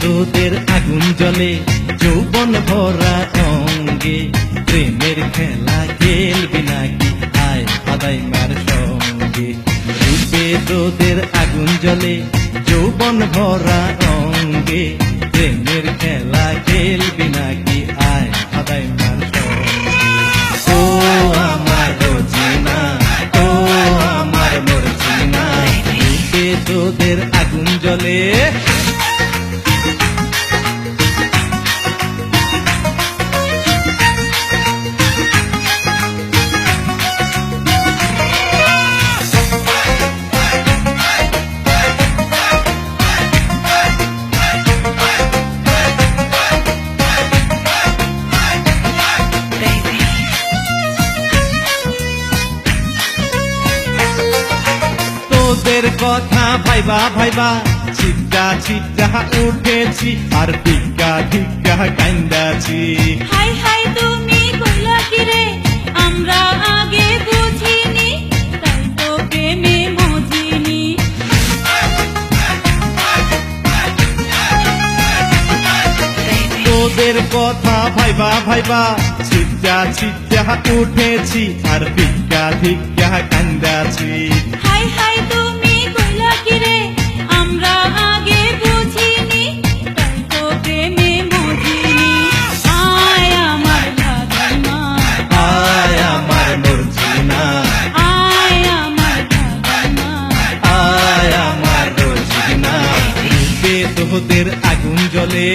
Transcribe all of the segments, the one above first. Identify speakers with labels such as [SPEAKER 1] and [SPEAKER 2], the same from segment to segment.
[SPEAKER 1] তোদের আগুন জ্বলে যৌবন ভরা অঙ্গে, প্রেমের খেলা খেলবি নাকি আয় ফাদাই মার সঙ্গে। রূপে তোদের আগুন জ্বলে যৌবন ভরা অঙ্গে, প্রেমের খেলা খেলবি নাকি আয় ফাদাই মার সঙ্গে। ও আমার রোজিনা, ও আমার মর্জিনা, রূপে তোদের আগুন জ্বলে। তোদের কথা ভাইবা ভাইবা চিত্তা চিত্তা উঠেছি, আর ভিক্ষা ভিক্ষা কান্দাছি।
[SPEAKER 2] হাই হাই তুমি কইলা কি রে, আমরা আগে বুঝিনি, তাই তো প্রেমে মজিনি।
[SPEAKER 1] তোদের কথা ভাইবা ভাইবা চিত্তা চিত্তা উঠেছি, আর ভিক্ষা ভিক্ষা কান্দাছি।
[SPEAKER 2] হাই হাই তুমি কইলা কি রে, আমরা আগে বুঝিনি, তাই তো প্রেমে মজিনি। আয় আমার ভাগাই মা,
[SPEAKER 1] আয় আমার মর্জিনা,
[SPEAKER 2] আয় আমার ভাগাই মা।
[SPEAKER 1] আয় আমার রোজিনা, রূপে তোদের আগুন জ্বলে।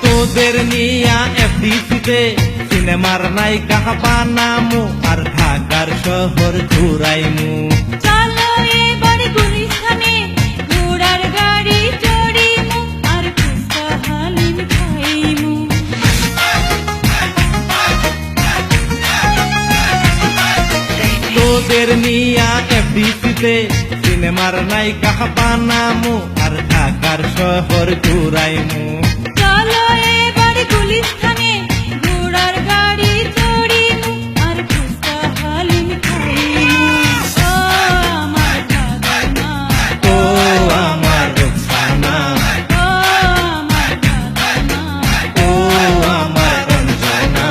[SPEAKER 1] তোদের নিয়া এফডিসিতে সিনেমার নায়িকা বানামু, আর ঢাকার শহর ঘুরাইমু।
[SPEAKER 2] চলো এবার গুলিস্তানে ঘোড়ার গাড়ি চড়িমু, আর ফুচকা হালিম খাইমু।
[SPEAKER 1] তোদের নিয়া এফডিসিতে সিনেমার নায়িকা বানামু, আর ঢাকার শহর ঘুরাইমু।
[SPEAKER 2] চলো এবার গুলিস্তানে ঘোড়ার গাড়ি চড়িমু, আর ফুচকা হালিম খাইমু। ও আমার ভাগাই মা,
[SPEAKER 1] ও আমার রোকসানা,
[SPEAKER 2] ও আমার ভাগাই মা।
[SPEAKER 1] ও আমার রঞ্জনা,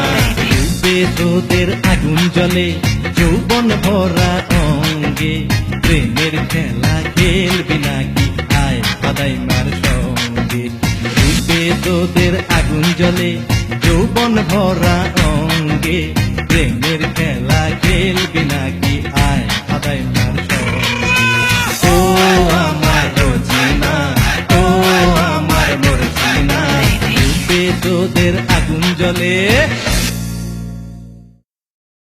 [SPEAKER 1] রূপে তোদের আগুন জ্বলে যৌবন ভরা অঙ্গে, প্রেমের খেলা খেলবি নাকি আয় ফাদাই মার সঙ্গে। রূপে তোদের আগুন জ্বলে যৌবন ভরা অঙ্গে, প্রেমের খেলা খেলবি নাকি আয় ফাদাই মার সঙ্গে। ও আমার রোজিনা, ও আমার মর্জিনা, রূপে তোদের আগুন জ্বলে।